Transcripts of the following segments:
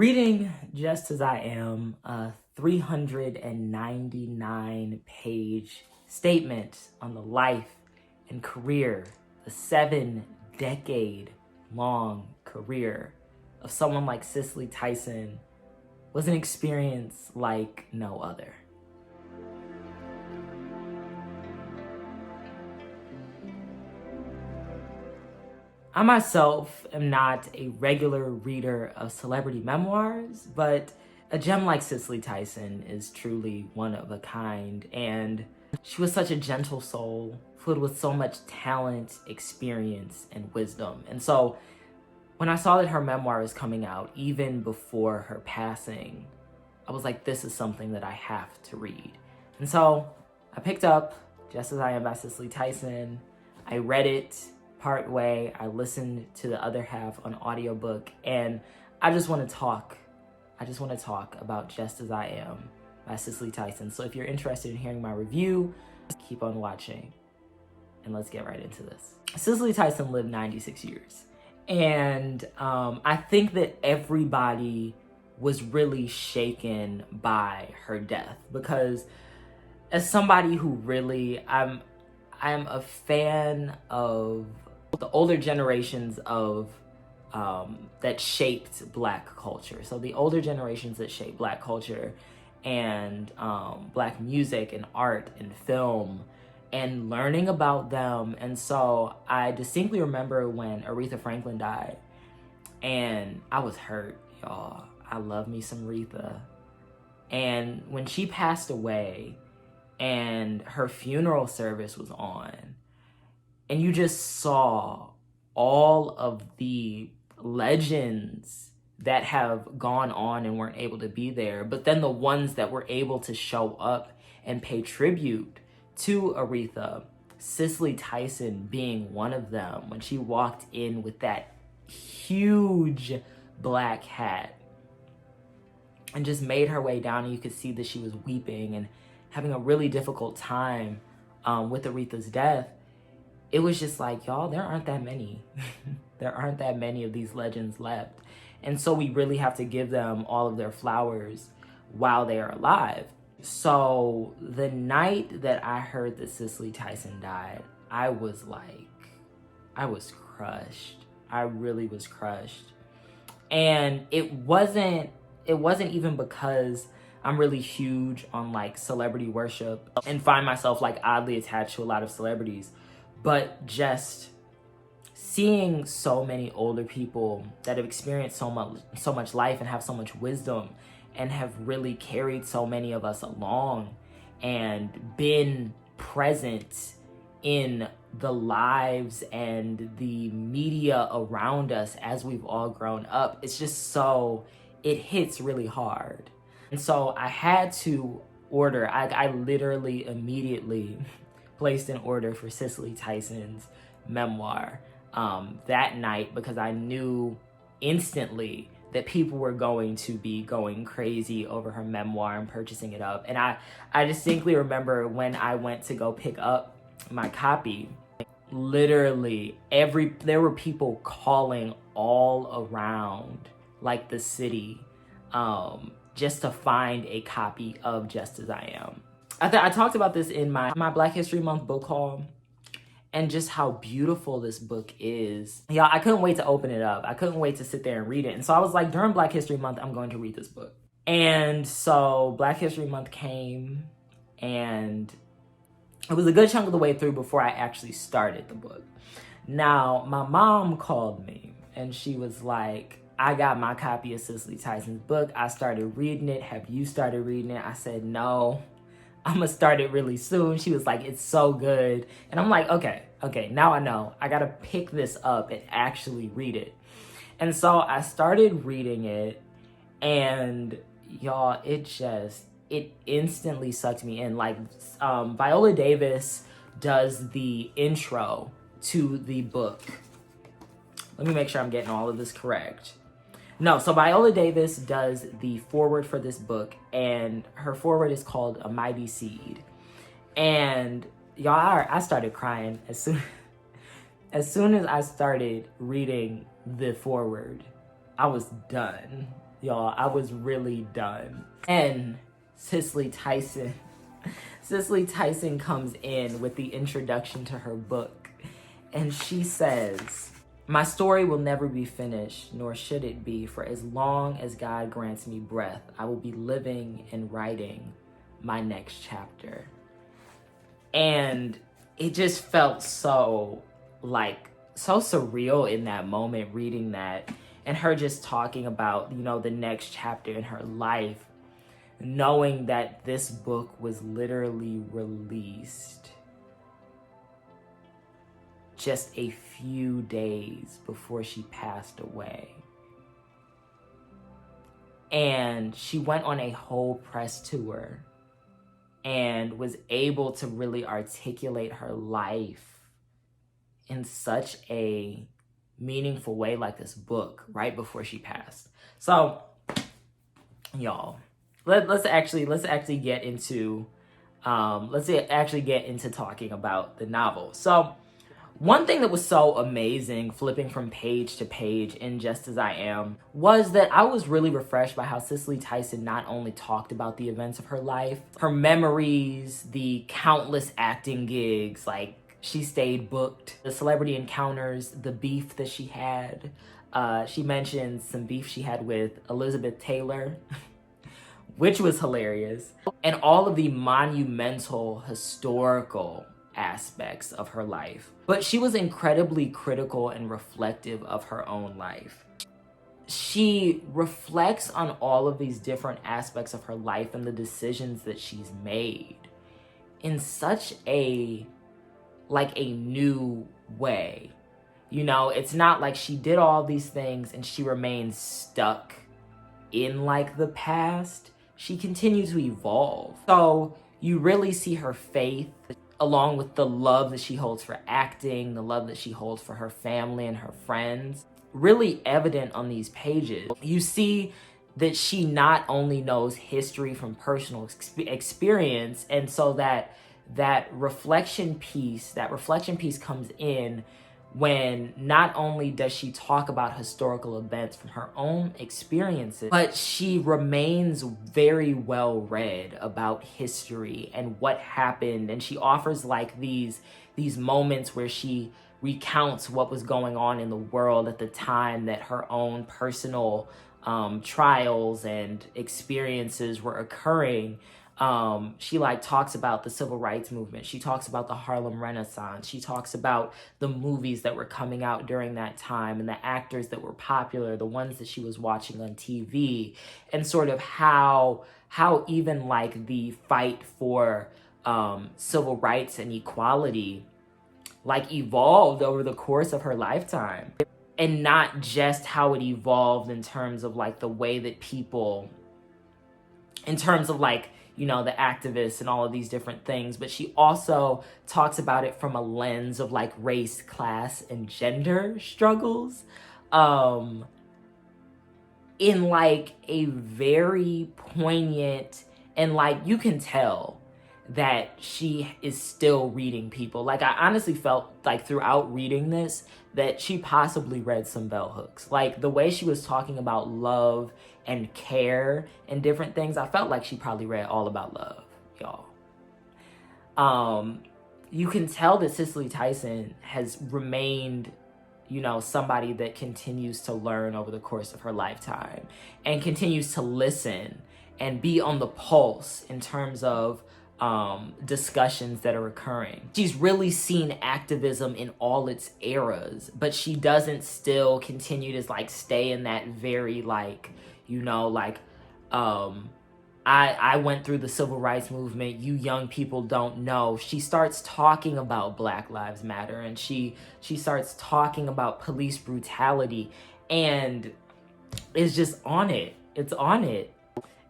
Reading Just As I Am, a 399-page statement on the life and career, the 7-decade-long career of someone like Cicely Tyson was an experience like no other. I myself am not a regular reader of celebrity memoirs, but a gem like Cicely Tyson is truly one of a kind, and she was such a gentle soul, filled with so much talent, experience, and wisdom. And so when I saw that her memoir was coming out, even before her passing, I was like, this is something that I have to read. And so I picked up Just As I Am by Cicely Tyson. I read it part way. I listened to the other half on audiobook, and I just want to talk about Just As I Am by Cicely Tyson. So if you're interested in hearing my review, keep on watching, and let's get right into this. Cicely Tyson lived 96 years, and I think that everybody was really shaken by her death, because as somebody who really, I'm a fan of the older generations of that shaped Black culture. So the older generations that shaped Black culture and Black music and art and film, and learning about them. And so I distinctly remember when Aretha Franklin died, and I was hurt, y'all. I love me some Aretha. And when she passed away and her funeral service was on, and you just saw all of the legends that have gone on and weren't able to be there, but then the ones that were able to show up and pay tribute to Aretha, Cicely Tyson being one of them, when she walked in with that huge black hat and just made her way down, and you could see that she was weeping and having a really difficult time with Aretha's death. It was just like, y'all, there aren't that many. There aren't that many of these legends left. And so we really have to give them all of their flowers while they are alive. So the night that I heard that Cicely Tyson died, I was crushed. I really was crushed. And it wasn't even because I'm really huge on like celebrity worship and find myself like oddly attached to a lot of celebrities, but just seeing so many older people that have experienced so much life and have so much wisdom and have really carried so many of us along and been present in the lives and the media around us as we've all grown up. It's just it hits really hard. And so I had to order, I literally immediately placed an order for Cicely Tyson's memoir that night, because I knew instantly that people were going to be going crazy over her memoir and purchasing it up. And I distinctly remember when I went to go pick up my copy, literally there were people calling all around like the city just to find a copy of Just As I Am. I talked about this in my Black History Month book haul, and just how beautiful this book is. Y'all, I couldn't wait to open it up. I couldn't wait to sit there and read it. And so I was like, during Black History Month, I'm going to read this book. And so Black History Month came, and it was a good chunk of the way through before I actually started the book. Now, my mom called me, and she was like, I got my copy of Cicely Tyson's book. I started reading it. Have you started reading it? I said, no, I'm gonna start it really soon. She was like, it's so good. And I'm like, okay, now I know. I gotta pick this up and actually read it. And so I started reading it, and y'all, it instantly sucked me in. Like, Viola Davis does the intro to the book. Let me make sure I'm getting all of this correct. No, so Viola Davis does the foreword for this book, and her foreword is called A Mighty Seed. And y'all, I started crying as soon as I started reading the foreword. I was done. Y'all, I was really done. And Cicely Tyson, Cicely Tyson comes in with the introduction to her book, and she says, "My story will never be finished, nor should it be, for as long as God grants me breath, I will be living and writing my next chapter." And it just felt so surreal in that moment, reading that, and her just talking about, the next chapter in her life, knowing that this book was literally released just a few days before she passed away. And she went on a whole press tour and was able to really articulate her life in such a meaningful way, like this book, right before she passed. So, y'all, let's actually get into talking about the novel. So, one thing that was so amazing flipping from page to page in Just As I Am was that I was really refreshed by how Cicely Tyson not only talked about the events of her life, her memories, the countless acting gigs, like she stayed booked, the celebrity encounters, the beef that she had. She mentioned some beef she had with Elizabeth Taylor, which was hilarious, and all of the monumental historical aspects of her life. But she was incredibly critical and reflective of her own life. She reflects on all of these different aspects of her life and the decisions that she's made in such a new way. It's not like she did all these things and she remains stuck in the past. She continued to evolve. So you really see her faith, along with the love that she holds for acting, the love that she holds for her family and her friends, really evident on these pages. You see that she not only knows history from personal experience, and so that reflection piece comes in when not only does she talk about historical events from her own experiences, but she remains very well read about history and what happened. And she offers these moments where she recounts what was going on in the world at the time, that her own personal trials and experiences were occurring. She talks about the civil rights movement. She talks about the Harlem Renaissance. She talks about the movies that were coming out during that time and the actors that were popular, the ones that she was watching on TV, and sort of how even the fight for civil rights and equality evolved over the course of her lifetime. And not just how it evolved in terms of the way that people, in terms of the activists and all of these different things, but she also talks about it from a lens of race, class, and gender struggles, in a very poignant, and you can tell that she is still reading people. I honestly felt throughout reading this that she possibly read some bell hooks. The way she was talking about love and care and different things, I felt like she probably read all about love, y'all. You can tell that Cicely Tyson has remained, somebody that continues to learn over the course of her lifetime and continues to listen and be on the pulse in terms of discussions that are occurring. She's really seen activism in all its eras, but she doesn't still continue to stay in that very I went through the civil rights movement, you young people don't know. She starts talking about Black Lives Matter, and she starts talking about police brutality, and it's just on it. It's on it.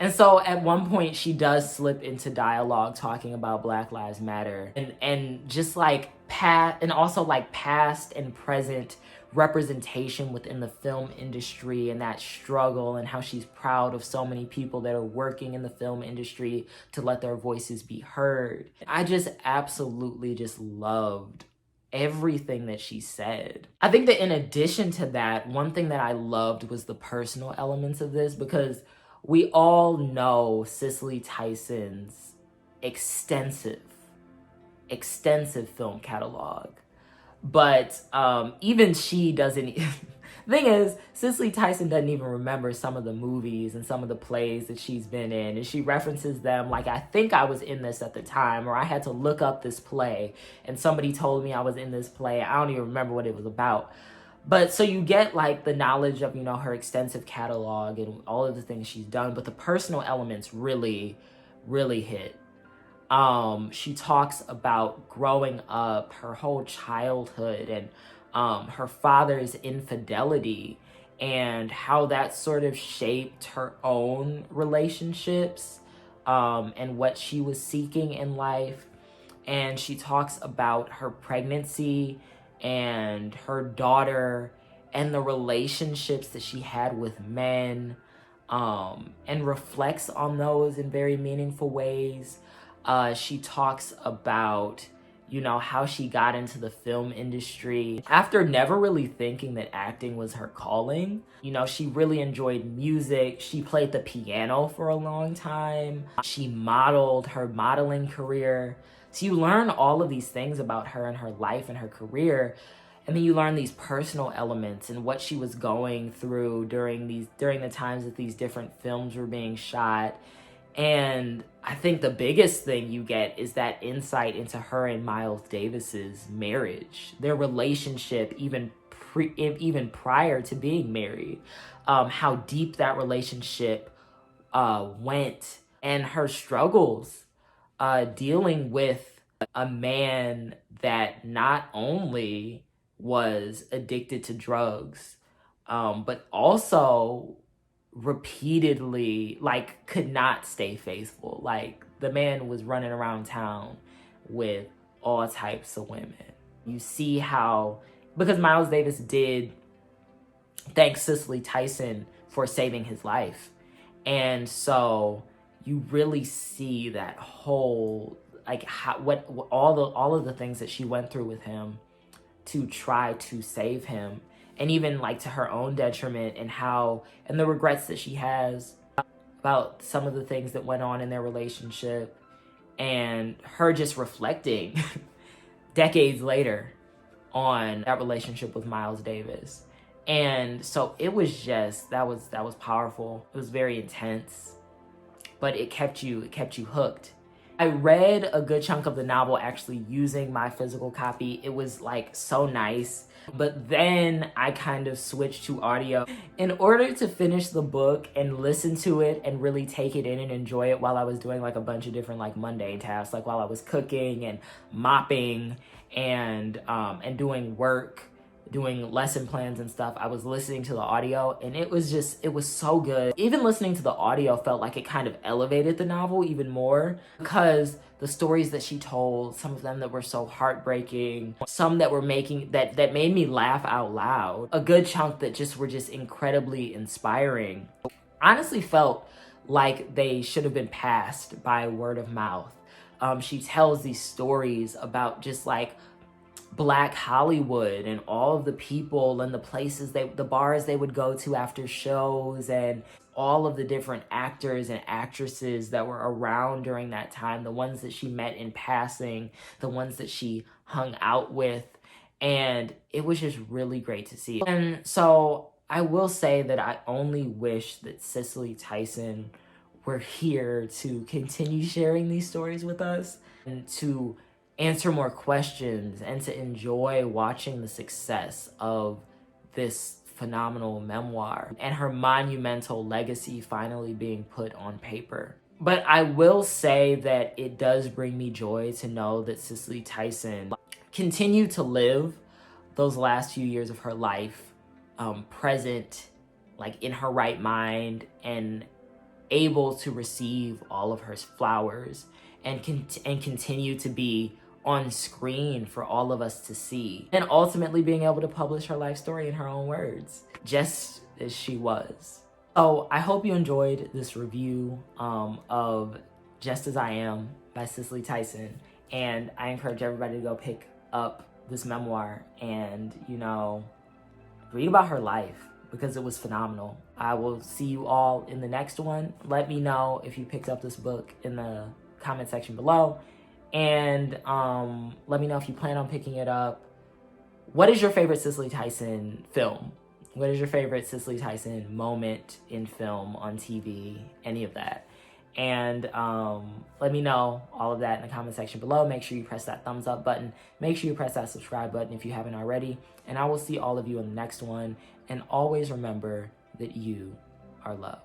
And so at one point she does slip into dialogue talking about Black Lives Matter and just past and present representation within the film industry and that struggle, and how she's proud of so many people that are working in the film industry to let their voices be heard. I just absolutely just loved everything that she said. I think that in addition to that, one thing that I loved was the personal elements of this, because we all know Cicely Tyson's extensive film catalog. But even she doesn't. The thing is, Cicely Tyson doesn't even remember some of the movies and some of the plays that she's been in. And she references them like, I think I was in this at the time, or I had to look up this play and somebody told me I was in this play. I don't even remember what it was about. But so you get like the knowledge of, her extensive catalog and all of the things she's done. But the personal elements really, really hit. She talks about growing up, her whole childhood, and her father's infidelity, and how that sort of shaped her own relationships, and what she was seeking in life. And she talks about her pregnancy and her daughter and the relationships that she had with men, and reflects on those in very meaningful ways. She talks about, how she got into the film industry. After never really thinking that acting was her calling, she really enjoyed music. She played the piano for a long time. She modeled, her modeling career. So you learn all of these things about her and her life and her career. And then you learn these personal elements and what she was going through during the times that these different films were being shot. And I think the biggest thing you get is that insight into her and Miles Davis's marriage, their relationship even prior to being married, how deep that relationship went, and her struggles dealing with a man that not only was addicted to drugs, but also repeatedly could not stay faithful. Like, the man was running around town with all types of women. You see how, because Miles Davis did thank Cicely Tyson for saving his life, and so you really see that whole all of the things that she went through with him to try to save him, and even to her own detriment, and the regrets that she has about some of the things that went on in their relationship, and her just reflecting decades later on that relationship with Miles Davis. And so it was just, that was powerful. It was very intense, but it kept you hooked. I read a good chunk of the novel actually using my physical copy. It was so nice. But then I kind of switched to audio in order to finish the book and listen to it and really take it in and enjoy it while I was doing a bunch of different mundane tasks, while I was cooking and mopping and doing work, doing lesson plans and stuff. I was listening to the audio, and it was so good. Even listening to the audio felt like it kind of elevated the novel even more, because the stories that she told, some of them that were so heartbreaking, some that were that made me laugh out loud, a good chunk that were just incredibly inspiring. Honestly felt like they should have been passed by word of mouth. She tells these stories about just Black Hollywood and all of the people and the places the bars they would go to after shows, and all of the different actors and actresses that were around during that time, the ones that she met in passing, the ones that she hung out with. And it was just really great to see. And so I will say that I only wish that Cicely Tyson were here to continue sharing these stories with us, and to answer more questions, and to enjoy watching the success of this phenomenal memoir and her monumental legacy finally being put on paper. But I will say that it does bring me joy to know that Cicely Tyson continued to live those last few years of her life, present, in her right mind, and able to receive all of her flowers, and continue to be on screen for all of us to see, and ultimately being able to publish her life story in her own words, just as she was. So I hope you enjoyed this review of Just As I Am by Cicely Tyson, and I encourage everybody to go pick up this memoir and, read about her life because it was phenomenal. I will see you all in the next one. Let me know if you picked up this book in the comment section below. And let me know if you plan on picking it up. What is your favorite Cicely Tyson film? What is your favorite Cicely Tyson moment in film, on TV, any of that? And let me know all of that in the comment section below. Make sure you press that thumbs up button. Make sure you press that subscribe button if you haven't already. And I will see all of you in the next one. And always remember that you are loved.